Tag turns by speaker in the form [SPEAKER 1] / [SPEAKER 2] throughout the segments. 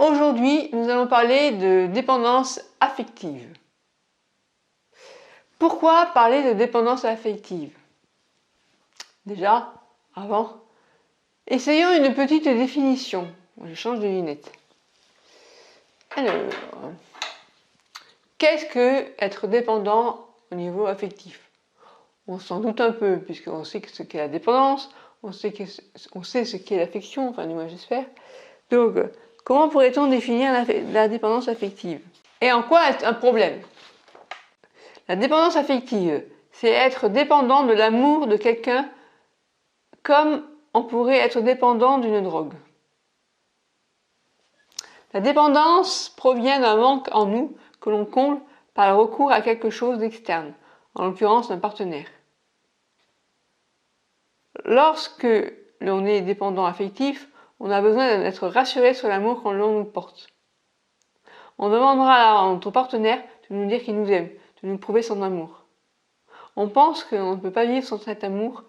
[SPEAKER 1] Aujourd'hui, nous allons parler de dépendance affective. Pourquoi parler de dépendance affective? Déjà, avant, essayons une petite définition. Je change de lunettes. Alors, qu'est-ce que être dépendant au niveau affectif? On s'en doute un peu, puisqu'on sait ce qu'est la dépendance, on sait ce qu'est l'affection, enfin du moins j'espère. Donc, comment pourrait-on définir la dépendance affective? Et en quoi est un problème? La dépendance affective, c'est être dépendant de l'amour de quelqu'un comme on pourrait être dépendant d'une drogue. La dépendance provient d'un manque en nous que l'on comble par le recours à quelque chose d'externe, en l'occurrence un partenaire. Lorsque l'on est dépendant affectif, on a besoin d'être rassuré sur l'amour qu'on nous porte. On demandera à notre partenaire de nous dire qu'il nous aime, de nous prouver son amour. On pense qu'on ne peut pas vivre sans cet amour,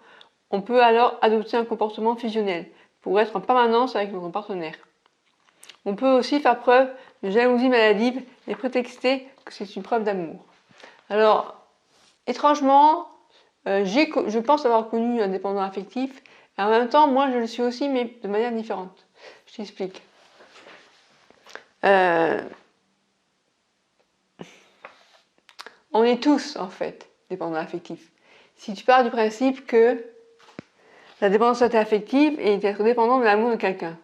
[SPEAKER 1] on peut alors adopter un comportement fusionnel pour être en permanence avec notre partenaire. On peut aussi faire preuve de jalousie maladive et prétexter que c'est une preuve d'amour. Alors, étrangement, je pense avoir connu un dépendant affectif, et en même temps, moi je le suis aussi, mais de manière différente. Je t'explique. On est tous, en fait, dépendants affectifs. Si tu pars du principe que la dépendance affective est d'être dépendant de l'amour de quelqu'un.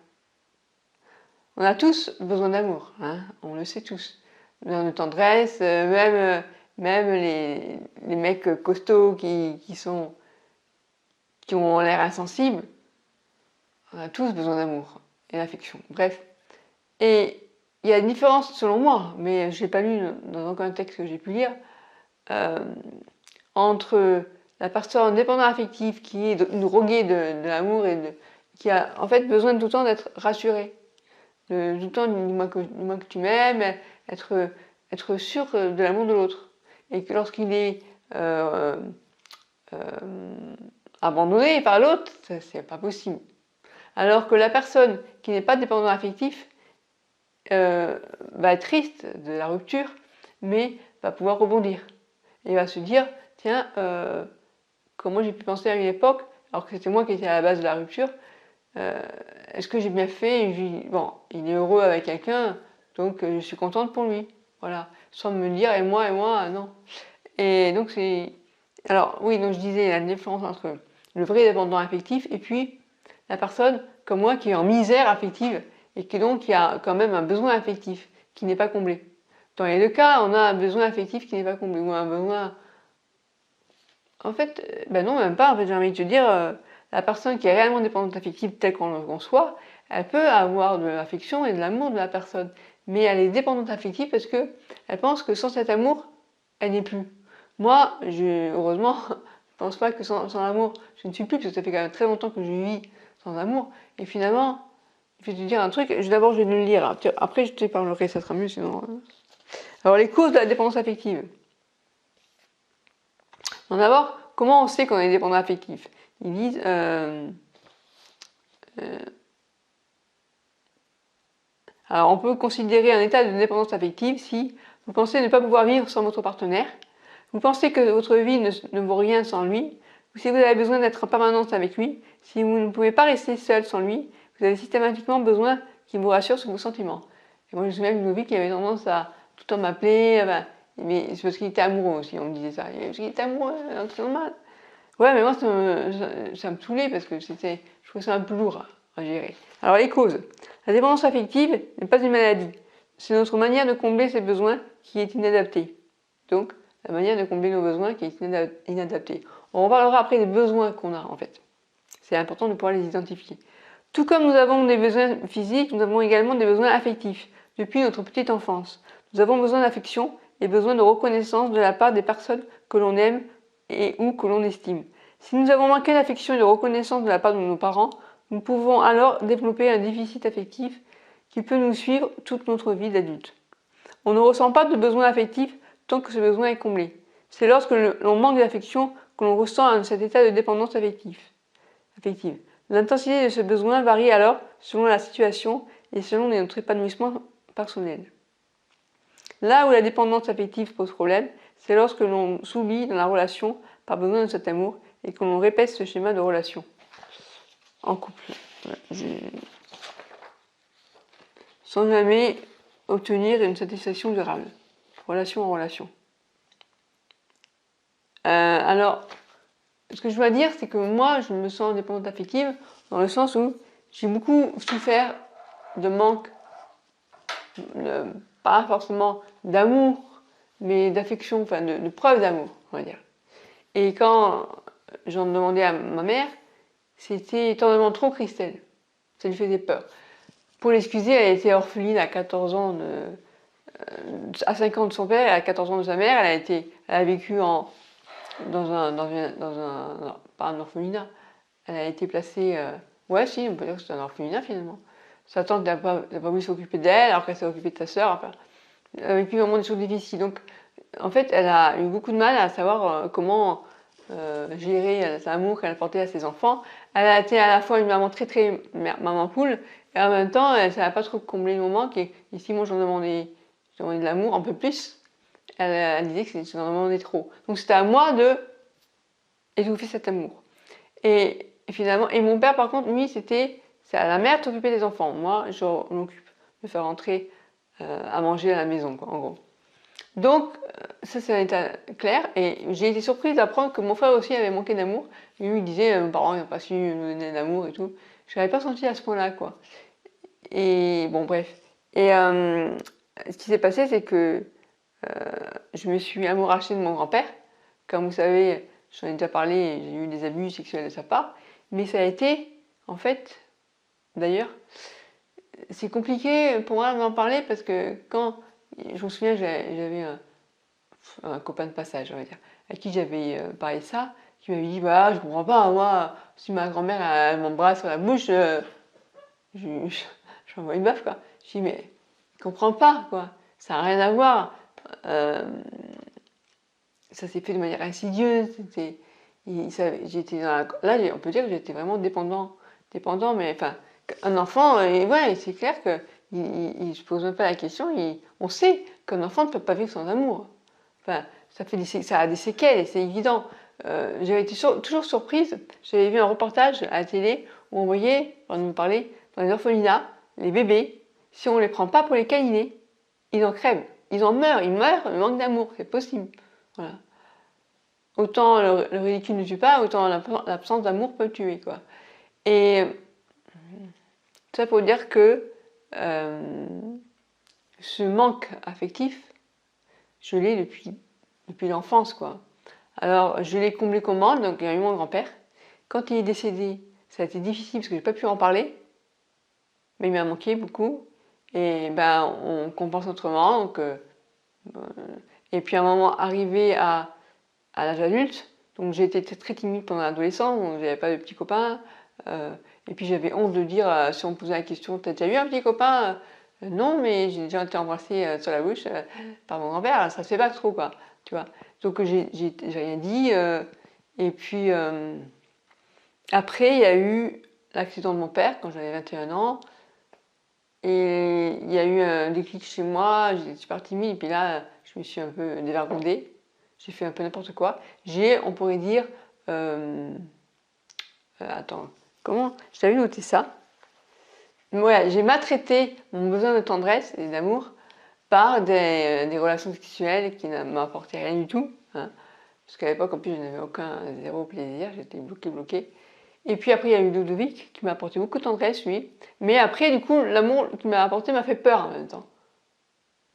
[SPEAKER 1] On a tous besoin d'amour, hein, on le sait tous. Besoin de tendresse, même les mecs costauds qui ont l'air insensibles, on a tous besoin d'amour et d'affection. Bref. Et il y a une différence selon moi, mais je n'ai pas lu dans aucun texte que j'ai pu lire, entre la personne dépendante affective qui est droguée de l'amour et qui a en fait besoin tout le temps d'être rassurée. Tout le temps, dis-moi que tu m'aimes, être sûr de l'amour de l'autre. Et que lorsqu'il est abandonné par l'autre, c'est pas possible. Alors que la personne qui n'est pas dépendant affectif va être triste de la rupture, mais va pouvoir rebondir. Et va se dire, tiens, comment j'ai pu penser à une époque, alors que c'était moi qui étais à la base de la rupture, est-ce que j'ai bien fait? Bon, il est heureux avec quelqu'un, donc je suis contente pour lui. Voilà, sans me dire et moi, non. Et donc c'est... Alors oui, donc je disais la différence entre le vrai dépendant affectif et puis la personne comme moi qui est en misère affective et qui donc qui a quand même un besoin affectif qui n'est pas comblé. Dans les deux cas, on a un besoin affectif qui n'est pas comblé ou un besoin... En fait, ben non, même pas. En fait, j'ai envie de te dire, la personne qui est réellement dépendante affective telle qu'on le conçoit, elle peut avoir de l'affection et de l'amour de la personne. Mais elle est dépendante affective parce que elle pense que sans cet amour, elle n'est plus. Moi, heureusement, je pense pas que sans l'amour, je ne suis plus, parce que ça fait quand même très longtemps que je vis sans amour. Et finalement, je vais te dire un truc, d'abord je vais le lire, après je te parlerai, ça sera mieux sinon. Alors les causes de la dépendance affective. D'abord, comment on sait qu'on est dépendant affectif? Ils disent alors on peut considérer un état de dépendance affective si vous pensez ne pas pouvoir vivre sans votre partenaire, vous pensez que votre vie ne vaut rien sans lui, ou si vous avez besoin d'être en permanence avec lui, si vous ne pouvez pas rester seul sans lui, vous avez systématiquement besoin qu'il vous rassure sur vos sentiments. Et moi je me souviens d'une vie qui avait tendance à tout le temps m'appeler, mais c'est parce qu'il était amoureux aussi, on me disait ça. Parce qu'il était amoureux, c'est normal. Ouais, mais moi ça me saoulait parce que je trouvais ça un peu lourd à gérer. Alors les causes. La dépendance affective n'est pas une maladie. C'est notre manière de combler ses besoins qui est inadaptée. Donc, la manière de combler nos besoins qui est inadaptée. On reparlera après des besoins qu'on a en fait. C'est important de pouvoir les identifier. Tout comme nous avons des besoins physiques, nous avons également des besoins affectifs depuis notre petite enfance. Nous avons besoin d'affection et besoin de reconnaissance de la part des personnes que l'on aime et ou que l'on estime. Si nous avons manqué d'affection et de reconnaissance de la part de nos parents, nous pouvons alors développer un déficit affectif qui peut nous suivre toute notre vie d'adulte. On ne ressent pas de besoin affectif tant que ce besoin est comblé. C'est lorsque l'on manque d'affection que l'on ressent cet état de dépendance affective. L'intensité de ce besoin varie alors selon la situation et selon notre épanouissement personnel. Là où la dépendance affective pose problème, c'est lorsque l'on s'oublie dans la relation par besoin de cet amour et que l'on répète ce schéma de relation en couple. Sans jamais obtenir une satisfaction durable, relation en relation. Alors, ce que je dois dire, c'est que moi, je me sens dépendante affective dans le sens où j'ai beaucoup souffert de manque, pas forcément d'amour, mais d'affection, enfin de preuve d'amour, on va dire. Et quand j'en demandais à ma mère, c'était étonnamment trop Christelle. Ça lui faisait peur. Pour l'excuser, elle était orpheline à 14 ans, à 5 ans de son père et à 14 ans de sa mère. Elle a vécu dans un, non, pas un orphelinat. Elle a été placée, ouais si, on peut dire que c'est un orphelinat finalement. Sa tante n'a pas voulu s'occuper d'elle alors qu'elle s'est occupée de sa sœur. Enfin, elle a vécu vraiment des choses difficiles. Donc, en fait, elle a eu beaucoup de mal à savoir comment gérer l'amour qu'elle portait à ses enfants. Elle a été à la fois une maman très maman poule, et en même temps, elle ne savait pas trop combler le moment. Ici, moi, j'en demandais de l'amour un peu plus. Elle disait que j'en demandais trop. Donc, c'était à moi de étouffer cet amour. Et finalement, et mon père, par contre, lui, c'est à la mère de s'occuper des enfants. Moi, je m'occupe de faire rentrer à manger à la maison, quoi, en gros. Donc, ça c'est un état clair, et j'ai été surprise d'apprendre que mon frère aussi avait manqué d'amour. Lui, il disait, mes parents n'ont pas su nous donner d'amour et tout. Je l'avais pas senti à ce point-là, quoi. Et bon, bref. Et ce qui s'est passé, c'est que je me suis amourachée de mon grand-père. Comme vous savez, j'en ai déjà parlé, j'ai eu des abus sexuels de sa part. Mais ça a été, en fait, d'ailleurs, c'est compliqué pour moi d'en parler parce que quand, je me souviens, j'avais un copain de passage, on va dire, à qui j'avais parlé de ça, qui m'avait dit, bah, je comprends pas, moi, si ma grand-mère, elle m'embrasse sur la bouche, j'envoie une baffe, quoi. Je dis, mais, je comprends pas, quoi, ça n'a rien à voir. Ça s'est fait de manière insidieuse, là, on peut dire que j'étais vraiment dépendant, mais enfin, un enfant, et ouais, c'est clair que il se pose même pas la question, on sait qu'un enfant ne peut pas vivre sans amour. Enfin, ça a des séquelles et c'est évident. J'avais été toujours surprise. J'avais vu un reportage à la télé où on voyait, on nous parlait, dans les orphelinats, les bébés, si on ne les prend pas pour les câliner, ils en crèvent. Ils meurent, ils manquent d'amour, c'est possible. Voilà. Autant le ridicule ne tue pas, autant l'absence d'amour peut tuer, quoi. Et ça pour dire que ce manque affectif, je l'ai depuis l'enfance, quoi. Alors, je l'ai comblé comment? Donc, il y a eu mon grand-père. Quand il est décédé, ça a été difficile parce que j'ai pas pu en parler. Mais il m'a manqué beaucoup. Et ben, on compense autrement. Donc, et puis, à un moment, arrivé à l'âge adulte, donc j'ai été très timide pendant l'adolescence, donc j'avais pas de petits copains. Et puis, j'avais honte de dire, si on me posait la question, t'as déjà eu un petit copain? Non, mais j'ai déjà été embrassée sur la bouche par mon grand-père, ça se fait pas trop, quoi. Tu vois. Donc j'ai rien dit. Et puis après, il y a eu l'accident de mon père quand j'avais 21 ans. Et il y a eu un déclic chez moi, j'étais super timide. Et puis là, je me suis un peu dévergondée. J'ai fait un peu n'importe quoi. On pourrait dire... attends, comment? Je t'avais noté ça. Voilà, j'ai maltraité mon besoin de tendresse et d'amour par des relations sexuelles qui ne m'apportaient rien du tout. Hein. Parce qu'à l'époque, en plus, je n'avais zéro plaisir, j'étais bloquée. Et puis après, il y a eu Ludovic qui m'a apporté beaucoup de tendresse, lui. Mais après, du coup, l'amour qu'il m'a apporté m'a fait peur en même temps.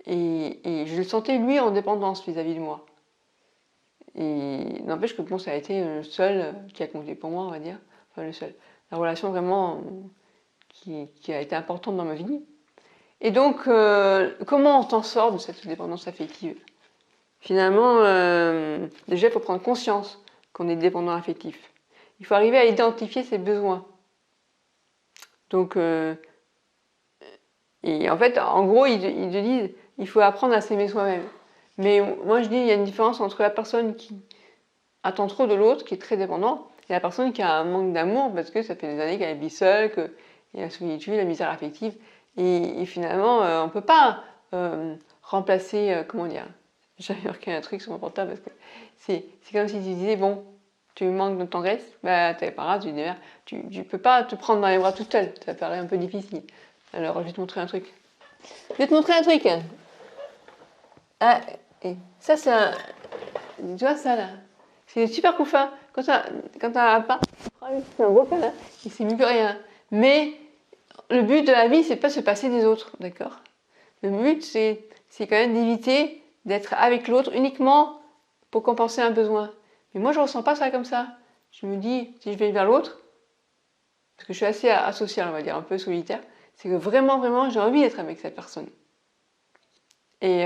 [SPEAKER 1] Et je le sentais, lui, en dépendance vis-à-vis de moi. Et n'empêche que bon, ça a été le seul qui a compté pour moi, on va dire. Enfin, le seul. La relation vraiment qui a été importante dans ma vie. Et donc, comment on s'en sort de cette dépendance affective? Finalement, déjà, il faut prendre conscience qu'on est dépendant affectif. Il faut arriver à identifier ses besoins. Donc, et en fait, en gros, ils te disent il faut apprendre à s'aimer soi-même. Mais moi, je dis il y a une différence entre la personne qui attend trop de l'autre, qui est très dépendant, et la personne qui a un manque d'amour parce que ça fait des années qu'elle vit seule, et la solitude, la misère affective. Et finalement, on ne peut pas remplacer, comment dire, j'avais marqué un truc sur mon portable parce que c'est comme si tu disais, bon, tu manques de tendresse, bah t'es pas grave, tu peux pas te prendre dans les bras toute seule, ça paraît un peu difficile. Alors je vais te montrer un truc. Je vais te montrer un truc. Ah, et ça c'est un... Tu vois ça là? C'est super couffin. Quand t'as pas, c'est un gros câlin, il s'est mis plus rien. Mais le but de la vie, c'est pas de se passer des autres, d'accord? Le but, c'est quand même d'éviter d'être avec l'autre uniquement pour compenser un besoin. Mais moi, je ressens pas ça comme ça. Je me dis, si je vais vers l'autre, parce que je suis assez asociale, on va dire, un peu solitaire, c'est que vraiment, vraiment, j'ai envie d'être avec cette personne. Et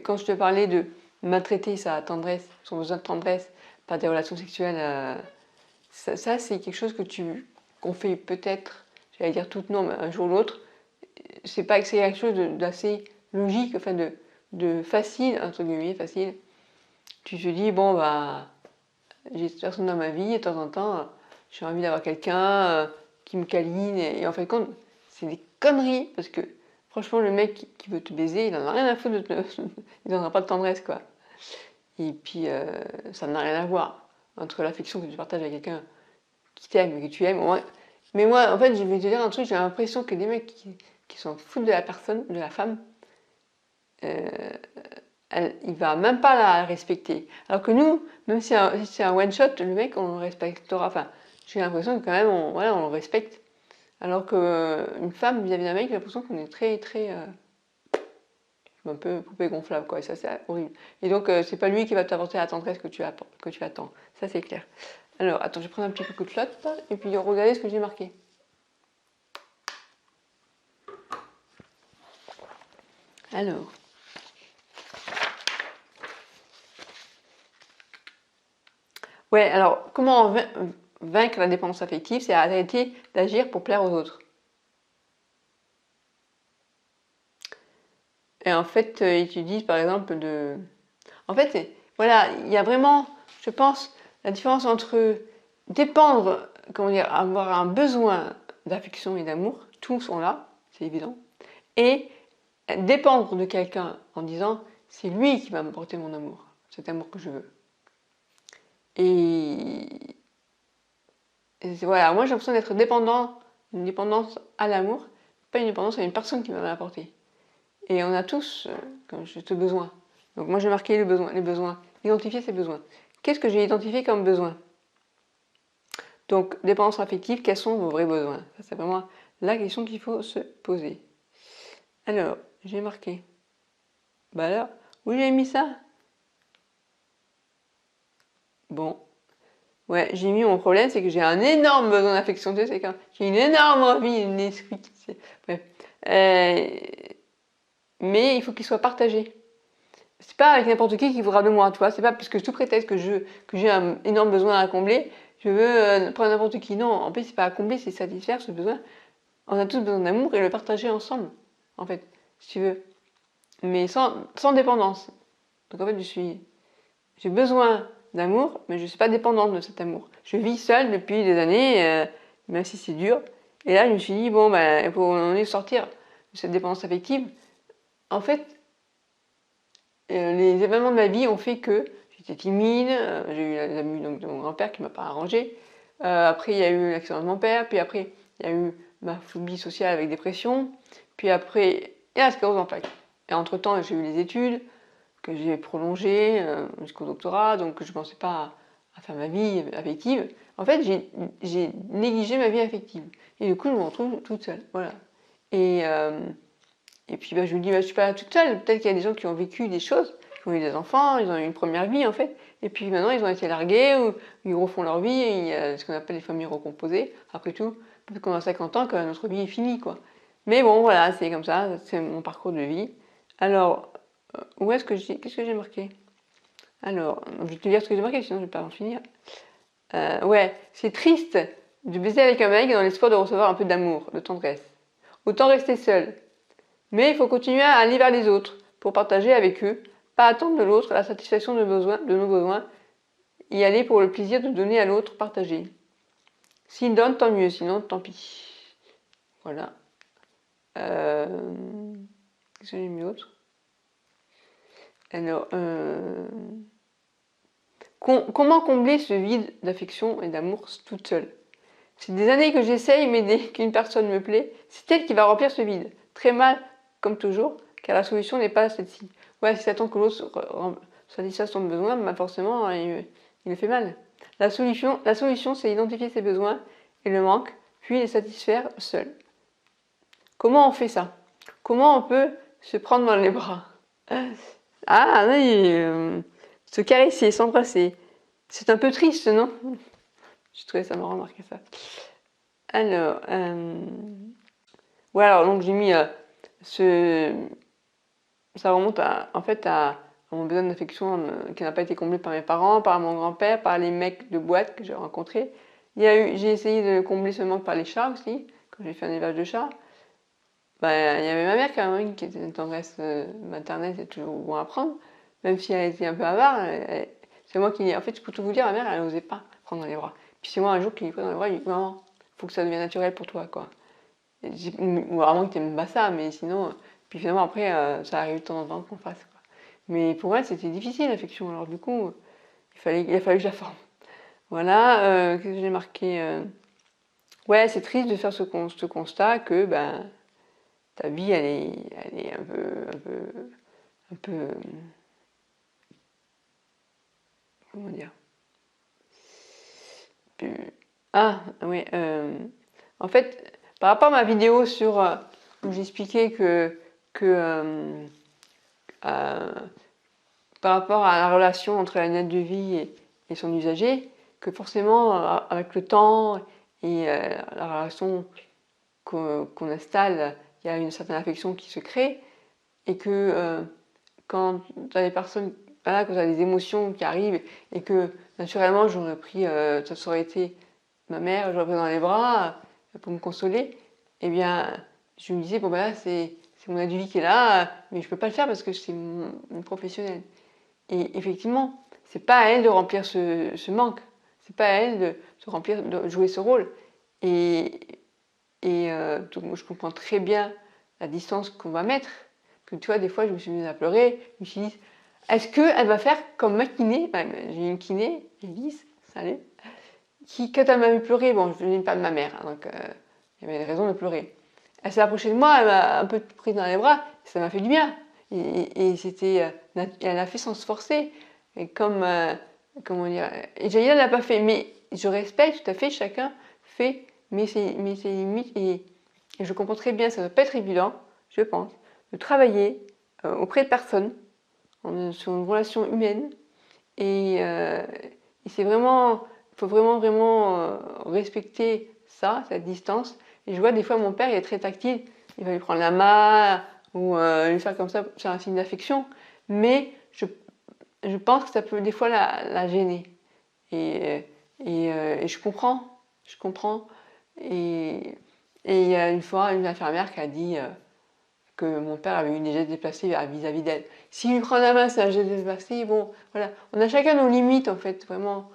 [SPEAKER 1] quand je te parlais de maltraiter sa tendresse, son besoin de tendresse par des relations sexuelles, ça c'est quelque chose qu'on fait peut-être, j'allais dire toutes non, mais un jour ou l'autre. C'est pas que c'est quelque chose d'assez logique, enfin de facile, entre guillemets, facile. Tu te dis, bon, bah, j'ai cette personne dans ma vie, et de temps en temps, j'ai envie d'avoir quelqu'un qui me câline, et en fait, c'est des conneries, parce que franchement, le mec qui veut te baiser, il en a rien à foutre il n'en a pas de tendresse, quoi. Et puis, ça n'a rien à voir entre l'affection que tu partages avec quelqu'un qui t'aime et que tu aimes. Mais moi, en fait, je vais te dire un truc, j'ai l'impression que des mecs qui s'en foutent de la personne, de la femme, il va même pas la respecter. Alors que nous, même si c'est un one shot, le mec, on le respectera. Enfin, j'ai l'impression que quand même, on le respecte. Alors qu'une femme vis-à-vis d'un mec, j'ai l'impression qu'on est très, très un peu poupée gonflable, quoi. Et ça, c'est horrible. Et donc, c'est pas lui qui va t'apporter la tendresse que tu attends. Ça, c'est clair. Alors, attends, je vais prendre un petit coup de flotte et puis regardez ce que j'ai marqué. Alors. Ouais, alors, comment vaincre la dépendance affective? C'est arrêter d'agir pour plaire aux autres. Et en fait, ils utilisent par exemple de... En fait, voilà, il y a vraiment, je pense, la différence entre dépendre, comment dire, avoir un besoin d'affection et d'amour, tous sont là, c'est évident, et dépendre de quelqu'un en disant, c'est lui qui va m'apporter mon amour, cet amour que je veux. Et voilà, moi j'ai l'impression d'être dépendant, une dépendance à l'amour, pas une dépendance à une personne qui va m'apporter. Et on a tous, comme ce besoin. Donc moi j'ai marqué les besoins, identifier ces besoins. Qu'est-ce que j'ai identifié comme besoin? Donc dépendance affective, quels sont vos vrais besoins? Ça c'est vraiment la question qu'il faut se poser. Alors, j'ai marqué. Bah alors, où j'ai mis ça? Bon. Ouais, j'ai mis mon problème, c'est que j'ai un énorme besoin d'affection, tu sais, c'est quand j'ai une énorme envie, une esprit. Bref. Mais il faut qu'il soit partagé. C'est pas avec n'importe qui voudra de moi, tu vois. C'est pas parce que sous prétexte que j'ai un énorme besoin à combler, je veux prendre n'importe qui. Non, en plus, c'est pas à combler, c'est satisfaire ce besoin. On a tous besoin d'amour et le partager ensemble, en fait, si tu veux. Mais sans dépendance. Donc en fait, j'ai besoin d'amour, mais je ne suis pas dépendante de cet amour. Je vis seule depuis des années, même si c'est dur. Et là, je me suis dit, bon, ben, il faut en est sortir de cette dépendance affective. En fait, les événements de ma vie ont fait que j'étais timide, j'ai eu les amis donc, de mon grand-père qui ne m'a pas arrangé. Après, il y a eu l'accident de mon père, puis après, il y a eu ma phobie sociale avec dépression, puis après, il y a la sclérose en plaques. Et entre-temps, j'ai eu les études que j'ai prolongées jusqu'au doctorat, donc je ne pensais pas à faire ma vie affective. En fait, j'ai négligé ma vie affective. Et du coup, je me retrouve toute seule. Voilà. Et puis je me dis, je ne suis pas toute seule. Peut-être qu'il y a des gens qui ont vécu des choses, qui ont eu des enfants, ils ont eu une première vie en fait. Et puis maintenant, ils ont été largués ou ils refont leur vie. Et il y a ce qu'on appelle les familles recomposées. Après tout, peut-être qu'on a 50 ans, que notre vie est finie, quoi. Mais bon, voilà, c'est comme ça, c'est mon parcours de vie. Alors, qu'est-ce que j'ai marqué? Alors, je vais te dire ce que j'ai marqué, sinon je ne vais pas en finir. Ouais, c'est triste de baiser avec un mec dans l'espoir de recevoir un peu d'amour, de tendresse. Autant rester seul. Mais il faut continuer à aller vers les autres pour partager avec eux, pas attendre de l'autre la satisfaction de nos besoins, y aller pour le plaisir de donner à l'autre, partager. S'il donne, tant mieux, sinon tant pis. Voilà. Qu'est-ce que j'ai mis d'autre? Alors, comment combler ce vide d'affection et d'amour toute seule? C'est des années que j'essaye, mais dès qu'une personne me plaît, c'est elle qui va remplir ce vide. Très mal, comme toujours, car la solution n'est pas celle-ci. Ouais, si t'attends que l'autre satisfasse ton besoin, bah forcément, il le fait mal. La solution, c'est identifier ses besoins et le manque, puis les satisfaire seul. Comment on fait ça? Comment on peut se prendre dans les bras? Ah oui, se caresser, s'embrasser. C'est un peu triste, non? Je trouvais ça marrant de remarquer ça. Alors, ouais, alors donc j'ai mis ça remonte en fait à mon besoin d'affection qui n'a pas été comblé par mes parents, par mon grand-père, par les mecs de boîte que j'ai rencontrés. J'ai essayé de combler ce manque par les chats aussi, quand j'ai fait un élevage de chats. Ben, il y avait ma mère quand même qui était une tendresse maternelle, c'est toujours bon à prendre, même si elle était un peu avare. C'est moi qui, en fait, pour tout vous dire, ma mère, elle n'osait pas prendre dans les bras. Puis c'est moi un jour qui lui pris dans les bras, je lui ai dit maman, faut que ça devienne naturel pour toi, quoi. Ou vraiment que t'aimes pas ça, mais sinon, puis finalement après, ça arrive de temps en temps qu'on fasse, quoi. Mais pour elle, c'était difficile l'affection, alors du coup, il a fallu que je la forme. Voilà, qu'est-ce que j'ai marqué ouais, c'est triste de faire ce constat que ben, ta vie, elle est un peu, comment dire? Ah, oui, en fait, par rapport à ma vidéo sur où j'expliquais que euh, par rapport à la relation entre la lunette de vie et son usager, que forcément, avec le temps et la relation qu'on installe, il y a une certaine affection qui se crée, et que quand tu as des personnes, voilà, quand tu as des émotions qui arrivent, et que naturellement j'aurais pris, ça aurait été ma mère, j'aurais pris dans les bras pour me consoler, eh bien je me disais, bon ben là c'est mon aide de vie qui est là, mais je peux pas le faire parce que c'est mon professionnel. Et effectivement, c'est pas à elle de remplir ce manque, c'est pas à elle de jouer ce rôle. Et, donc moi, je comprends très bien la distance qu'on va mettre. Que tu vois, des fois, je me suis mise à pleurer, je me suis dit, est-ce qu'elle va faire comme ma kiné? Enfin, j'ai une kiné, Elise, salut, qui, quand elle m'a vu pleurer, bon, je ne venais pas de ma mère, hein, donc il y avait des raisons de pleurer. Elle s'est approchée de moi, elle m'a un peu prise dans les bras, ça m'a fait du bien. Et c'était, elle a fait sans se forcer. Et comme, comment dire, et Jaïla ne l'a pas fait, mais je respecte tout à fait, chacun fait ses limites. Et je comprends très bien, ça ne doit pas être évident, je pense, de travailler auprès de personnes, sur une relation humaine. Et c'est vraiment, il faut vraiment respecter ça, cette distance. Et je vois des fois mon père, il est très tactile, il va lui prendre la main ou lui faire comme ça, c'est un signe d'affection. Mais je pense que ça peut des fois la gêner. Et je comprends, je comprends. Et il y a une fois une infirmière qui a dit que mon père avait eu des gestes déplacés vis-à-vis d'elle. S'il lui prend la main, c'est un geste déplacé, bon, voilà. On a chacun nos limites, en fait, vraiment.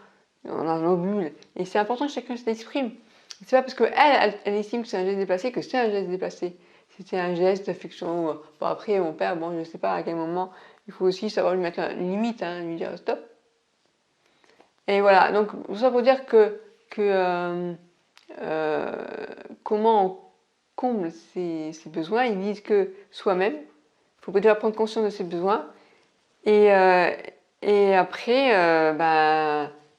[SPEAKER 1] On a nos bulles. Et c'est important que chacun s'exprime. C'est pas parce qu'elle estime que c'est un geste déplacé que c'est un geste déplacé. C'était un geste d'affection. Bon, après, mon père, bon, je sais pas à quel moment, il faut aussi savoir lui mettre une limite, hein, lui dire stop. Et voilà, donc, tout ça pour dire euh, comment on comble ses besoins, ils disent que soi-même, il faut déjà prendre conscience de ses besoins. Et, et après,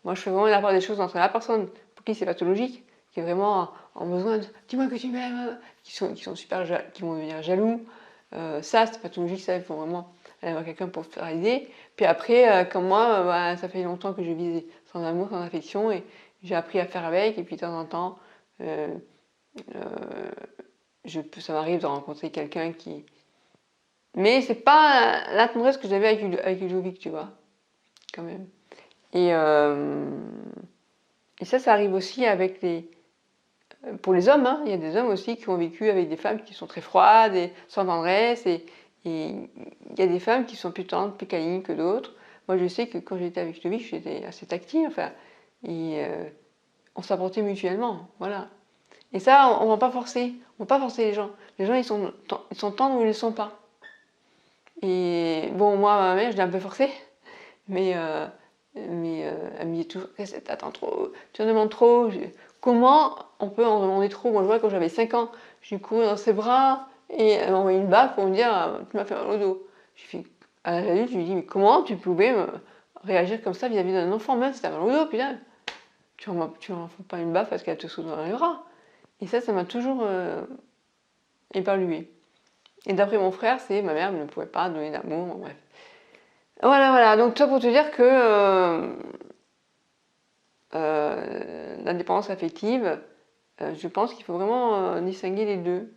[SPEAKER 1] moi je fais vraiment la part des choses entre la personne pour qui c'est pathologique, qui est vraiment en besoin de dis-moi que tu m'aimes, qui sont super, qui vont devenir jaloux. Ça, c'est pathologique, ça, il faut vraiment aller voir quelqu'un pour faire aider. Puis après, comme moi, ça fait longtemps que je vis sans amour, sans affection, et j'ai appris à faire avec, et puis de temps en temps, euh, ça m'arrive de rencontrer quelqu'un qui. Mais c'est pas la tendresse que j'avais avec Ludovic, tu vois, quand même. Et, euh, et ça arrive aussi avec les. Pour les hommes, hein, il y a des hommes aussi qui ont vécu avec des femmes qui sont très froides et sans tendresse. Et il y a des femmes qui sont plus tendres, plus câlines que d'autres. Moi, je sais que quand j'étais avec Ludovic, j'étais assez tactile, enfin. Et on s'apportait mutuellement, voilà. Et ça, on ne va pas forcer. On ne va pas forcer les gens. Les gens, ils sont tendres ou ils ne le sont pas. Et bon, moi, ma mère, je l'ai un peu forcée. Mais elle me dit toujours, t'attends trop, tu en demandes trop. Comment on peut en demander trop? Moi, je vois, quand j'avais 5 ans, je lui courais dans ses bras et elle m'a envoyé une baffe pour me dire, tu m'as fait mal au dos. À l'adulte, je lui dis, mais comment tu pouvais réagir comme ça vis-à-vis d'un enfant, même si t'as mal au dos, putain. Tu en fous pas une baffe parce qu'elle te saute dans les bras. Et ça m'a toujours épalué. Et d'après mon frère, c'est ma mère ne pouvait pas donner d'amour, bref. Voilà. Donc, ça pour te dire que la dépendance affective, je pense qu'il faut vraiment distinguer les deux.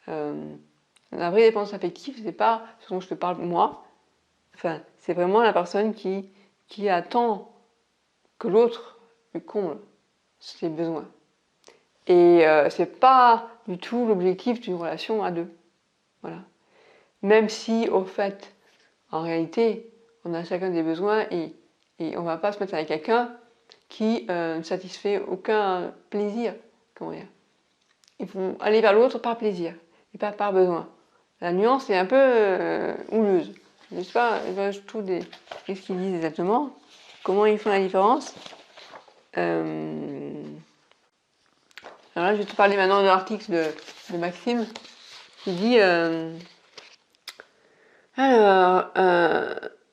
[SPEAKER 1] La vraie dépendance affective, c'est pas ce dont je te parle moi. Enfin, c'est vraiment la personne qui attend que l'autre lui comble ses besoins. Et c'est pas du tout l'objectif d'une relation à deux. Voilà. Même si, au fait, en réalité, on a chacun des besoins et on ne va pas se mettre avec quelqu'un qui ne satisfait aucun plaisir. Comment dire? Il faut aller vers l'autre par plaisir et pas par besoin. La nuance est un peu houleuse. Je ne sais pas je trouve qu'est-ce qu'ils disent exactement, comment ils font la différence. Alors là, je vais te parler maintenant de l'article de Maxime qui dit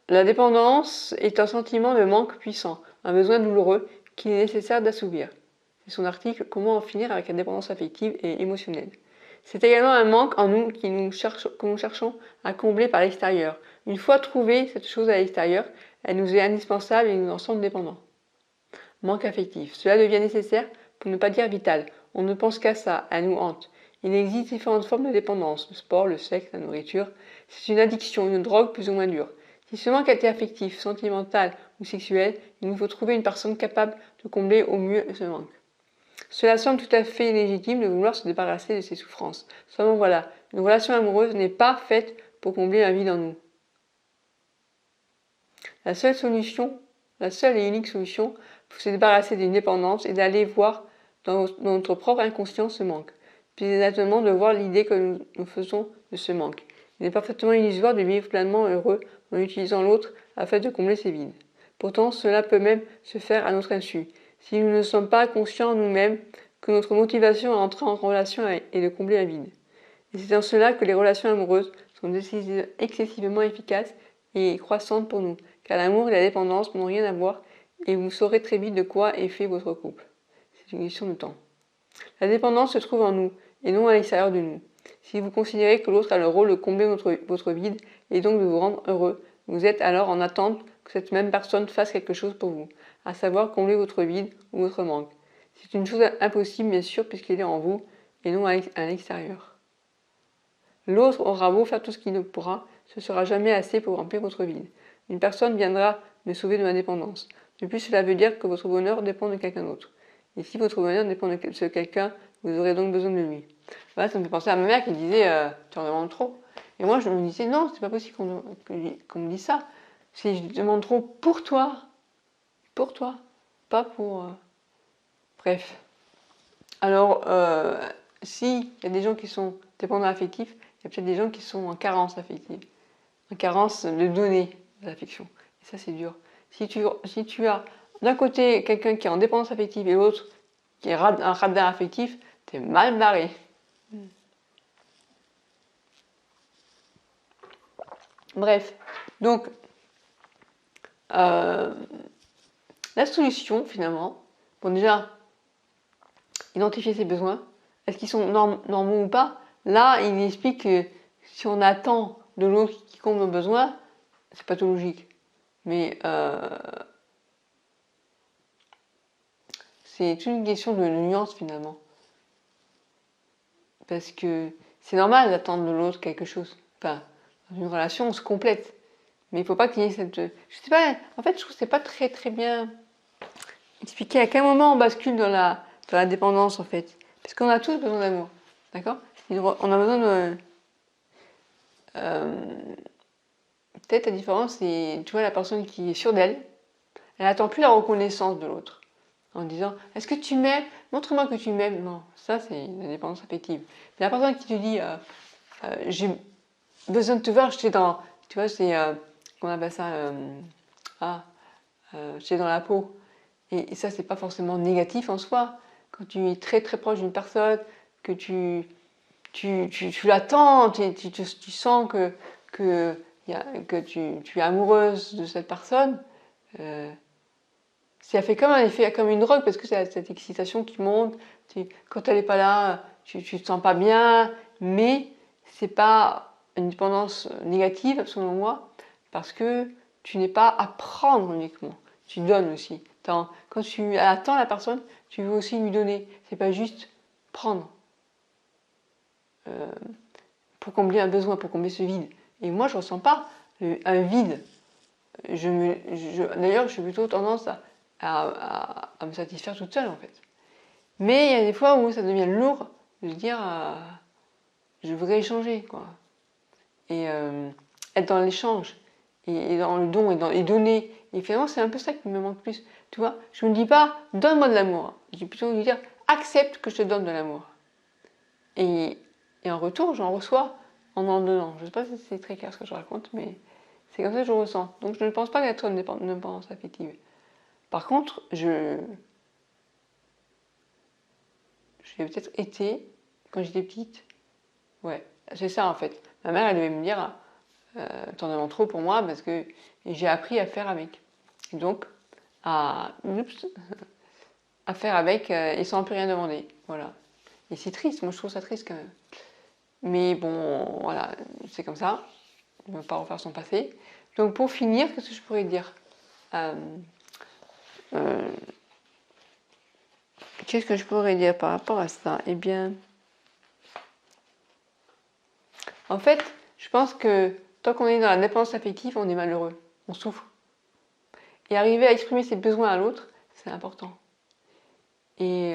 [SPEAKER 1] la dépendance est un sentiment de manque puissant, un besoin douloureux qu'il est nécessaire d'assouvir. C'est son article Comment en finir avec la dépendance affective et émotionnelle. C'est également un manque en nous que nous cherchons à combler par l'extérieur. Une fois trouvée cette chose à l'extérieur, elle nous est indispensable et nous en sommes dépendants. Manque affectif. Cela devient nécessaire, pour ne pas dire vital. On ne pense qu'à ça, elle nous hante. Il existe différentes formes de dépendance, le sport, le sexe, la nourriture. C'est une addiction, une drogue plus ou moins dure. Si ce manque est affectif, sentimental ou sexuel, il nous faut trouver une personne capable de combler au mieux ce manque. Cela semble tout à fait légitime de vouloir se débarrasser de ses souffrances. Seulement voilà, une relation amoureuse n'est pas faite pour combler un vide en nous. La seule et unique solution pour se débarrasser d'une dépendance est d'aller voir dans notre propre inconscient ce manque, puis exactement de voir l'idée que nous faisons de ce manque. Il est parfaitement illusoire de vivre pleinement heureux en utilisant l'autre afin de combler ses vides. Pourtant, cela peut même se faire à notre insu, si nous ne sommes pas conscients nous-mêmes que notre motivation à entrer en relation est de combler un vide. Et c'est en cela que les relations amoureuses sont excessivement efficaces et croissantes pour nous, car l'amour et la dépendance n'ont rien à voir et vous saurez très vite de quoi est fait votre couple. C'est une question de temps. La dépendance se trouve en nous et non à l'extérieur de nous. Si vous considérez que l'autre a le rôle de combler votre vide et donc de vous rendre heureux, vous êtes alors en attente que cette même personne fasse quelque chose pour vous, à savoir combler votre vide ou votre manque. C'est une chose impossible bien sûr puisqu'elle est en vous et non à l'extérieur. L'autre aura beau faire tout ce qu'il ne pourra, ce ne sera jamais assez pour remplir votre vide. Une personne viendra me sauver de ma dépendance. De plus, cela veut dire que votre bonheur dépend de quelqu'un d'autre. Et si votre bonheur dépend de ce quelqu'un, vous aurez donc besoin de lui. Voilà, ça me fait penser à ma mère qui disait tu en demandes trop. Et moi, je me disais non, c'est pas possible qu'on me dise ça. Si je demande trop pour toi, pas pour. Bref. Alors, s'il y a des gens qui sont dépendants affectifs, il y a peut-être des gens qui sont en carence affective, en carence de donner de l'affection. Et ça, c'est dur. Si tu as d'un côté quelqu'un qui est en dépendance affective et l'autre qui est un radar affectif, t'es mal barré. Bref, donc la solution finalement, bon déjà, identifier ses besoins, est-ce qu'ils sont normaux ou pas? Là, il explique que si on attend de l'autre qui comble nos besoins, c'est pathologique. Mais c'est toute une question de nuance finalement. Parce que c'est normal d'attendre de l'autre quelque chose. Enfin, dans une relation, on se complète. Mais il ne faut pas qu'il y ait cette... Je sais pas, en fait, je trouve que c'est pas très très bien expliqué à quel moment on bascule dans la dépendance en fait. Parce qu'on a tous besoin d'amour. D'accord? On a besoin de... peut-être la différence, c'est, tu vois, la personne qui est sûre d'elle, elle n'attend plus la reconnaissance de l'autre. en disant est-ce que tu m'aimes? Montre-moi que tu m'aimes. Non, ça c'est une dépendance affective. Mais la personne qui te dit j'ai besoin de te voir, j'étais dans. Tu vois, c'est. Comment on appelle ça j'étais dans la peau. Et ça, c'est pas forcément négatif en soi. Quand tu es très très proche d'une personne, que tu l'attends, tu sens que tu es amoureuse de cette personne, ça fait comme un effet, comme une drogue, parce que c'est cette excitation qui monte. Quand elle n'est pas là, tu ne te sens pas bien, mais c'est pas une dépendance négative, selon moi, parce que tu n'es pas à prendre uniquement, tu donnes aussi. Quand tu attends la personne, tu veux aussi lui donner. C'est pas juste prendre pour combler un besoin, pour combler ce vide. Et moi, je ne ressens pas un vide. D'ailleurs, je suis plutôt tendance à me satisfaire toute seule, en fait. Mais il y a des fois où ça devient lourd de se dire je voudrais échanger, quoi. Et être dans l'échange, et dans le don, et donner. Et finalement, c'est un peu ça qui me manque plus. Tu vois, je me dis pas donne-moi de l'amour. Je dis plutôt lui dire accepte que je te donne de l'amour. Et en retour, j'en reçois en donnant. Je ne sais pas si c'est très clair ce que je raconte, mais c'est comme ça que je ressens. Donc je ne pense pas être une dépendance affective. Par contre, j'ai peut-être été, quand j'étais petite, ouais, c'est ça en fait. Ma mère, elle devait me dire, t'en demandes trop pour moi, parce que j'ai appris à faire avec. Et donc, à faire avec et sans plus rien demander. Voilà. Et c'est triste, moi je trouve ça triste quand même. Mais bon, voilà, c'est comme ça. Il ne veut pas refaire son passé. Donc pour finir, qu'est-ce que je pourrais dire Qu'est-ce que je pourrais dire par rapport à ça? Eh bien, en fait, je pense que tant qu'on est dans la dépendance affective, on est malheureux, on souffre. Et arriver à exprimer ses besoins à l'autre, c'est important. Et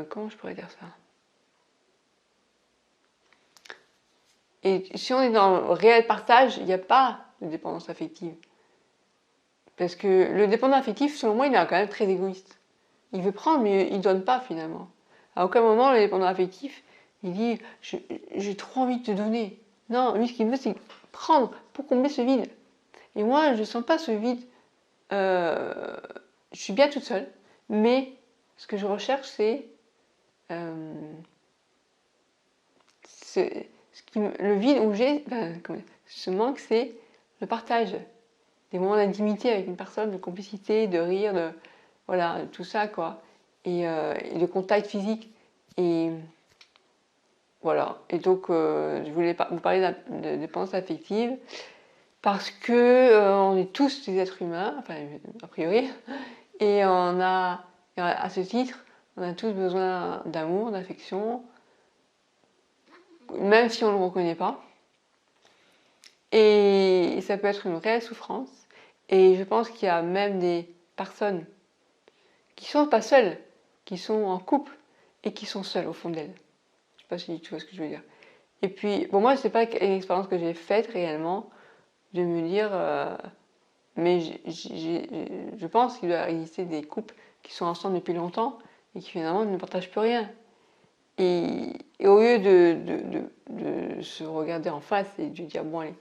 [SPEAKER 1] comment je pourrais dire ça? Et si on est dans le réel partage, il n'y a pas de dépendance affective. Parce que le dépendant affectif, selon moi, il est quand même très égoïste. Il veut prendre, mais il ne donne pas finalement. À aucun moment, le dépendant affectif, il dit j'ai trop envie de te donner. Non, lui, ce qu'il veut, c'est prendre pour combler ce vide. Et moi, je ne sens pas ce vide. Je suis bien toute seule, mais ce que je recherche, c'est le vide où j'ai. Ce manque, c'est le partage. Des moments d'intimité avec une personne, de complicité, de rire, voilà, tout ça, quoi. Et de contact physique. Et voilà. Et donc, je voulais vous parler de dépendance affective parce que on est tous des êtres humains, enfin, a priori, et à ce titre, on a tous besoin d'amour, d'affection, même si on ne le reconnaît pas. Et ça peut être une réelle souffrance. Et je pense qu'il y a même des personnes qui sont pas seules, qui sont en couple et qui sont seules au fond d'elles. Je sais pas si tu vois ce que je veux dire. Et puis, bon, moi, c'est pas une expérience que j'ai faite réellement, de me dire, mais je pense qu'il doit exister des couples qui sont ensemble depuis longtemps et qui finalement ne partagent plus rien. Et au lieu de se regarder en face et de dire, bon, allez,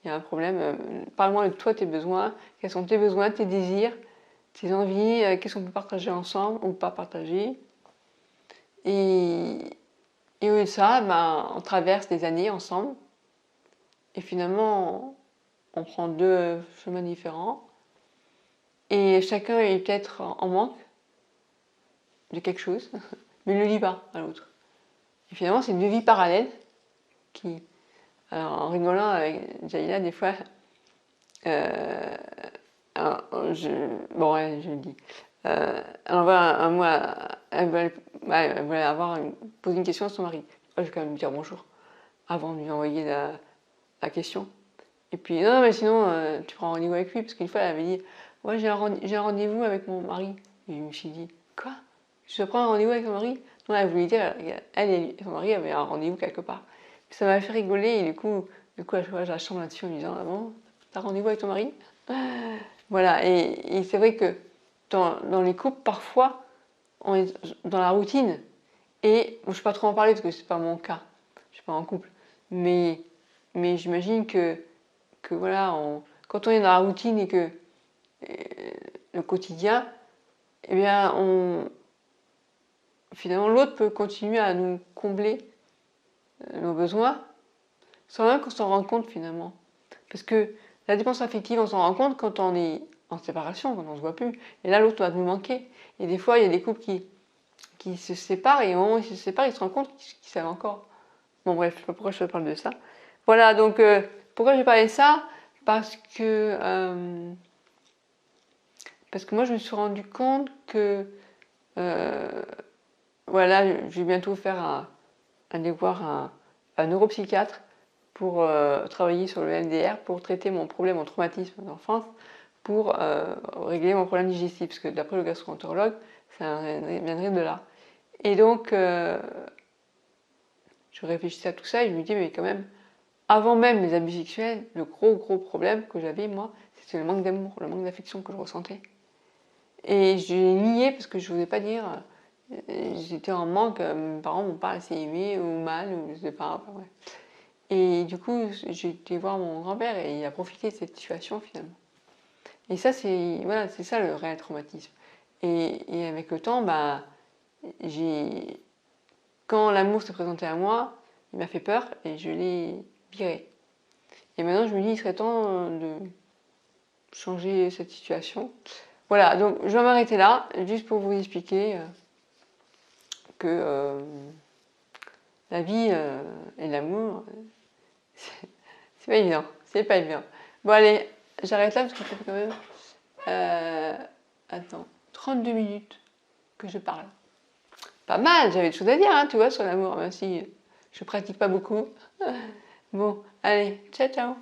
[SPEAKER 1] il y a un problème, parle-moi de toi, tes besoins, quels sont tes besoins, tes désirs, tes envies, qu'est-ce qu'on peut partager ensemble ou pas partager. Et au lieu de ça, on traverse des années ensemble et finalement on prend deux chemins différents et chacun est peut-être en manque de quelque chose, mais ne le dit pas à l'autre. Et finalement, c'est deux vies parallèles qui, alors, en rigolant avec Jaïla, des fois, bon, ouais, je le dis. Elle envoie un mot elle voulait poser une question à son mari. Je vais quand même lui dire bonjour avant de lui envoyer la question. Et puis, non, mais sinon, tu prends rendez-vous avec lui, parce qu'une fois, elle avait dit ouais, j'ai un rendez-vous avec mon mari. Et je me suis dit quoi? Je dois prendre un rendez-vous avec mon mari? Non, elle voulait dire, elle et son mari avaient un rendez-vous quelque part. Puis ça m'a fait rigoler, et du coup, à chaque fois, je la chambre là-dessus en lui disant ah bon? t'as rendez-vous avec ton mari. Voilà, et c'est vrai que dans les couples, parfois, on est dans la routine. Et bon, je ne vais pas trop en parler parce que c'est pas mon cas, je suis pas en couple. Mais j'imagine que voilà, quand on est dans la routine et que le quotidien, eh bien, finalement, l'autre peut continuer à nous combler nos besoins sans même qu'on s'en rende compte finalement. Parce que la dépendance affective, on s'en rend compte quand on est en séparation, quand on ne se voit plus. Et là, l'autre va nous manquer. Et des fois, il y a des couples qui se séparent et au moment où ils se séparent, ils se rendent compte qu'ils savent encore. Bon bref, je sais pas pourquoi je te parle de ça. Voilà, donc pourquoi j'ai parlé de ça? Parce que moi je me suis rendu compte que voilà, je vais bientôt aller voir un neuropsychiatre pour travailler sur le MDR, pour traiter mon problème en traumatisme d'enfance, pour régler mon problème digestif, parce que d'après le gastro-entérologue, ça viendrait de là. Et donc, je réfléchissais à tout ça et je me dis, mais quand même, avant même les abus sexuels, le gros problème que j'avais, moi, c'était le manque d'amour, le manque d'affection que je ressentais. Et je l'ai nié parce que je ne voulais pas dire, j'étais en manque, mes parents m'ont pas assez aimé ou mal, ou je sais pas, enfin, ouais. Et du coup, j'ai été voir mon grand-père et il a profité de cette situation finalement. Et ça, c'est voilà, c'est ça le réel traumatisme. Et avec le temps, bah, quand l'amour s'est présenté à moi, il m'a fait peur et je l'ai viré. Et maintenant, je me dis, il serait temps de changer cette situation. Voilà, donc je vais m'arrêter là, juste pour vous expliquer que la vie et l'amour, c'est pas évident. C'est pas évident. Bon, allez, j'arrête là parce que ça fait quand même. Attends, 32 minutes que je parle. Pas mal, j'avais des choses à dire, hein, tu vois, sur l'amour, même si je pratique pas beaucoup. Bon, allez, ciao, ciao.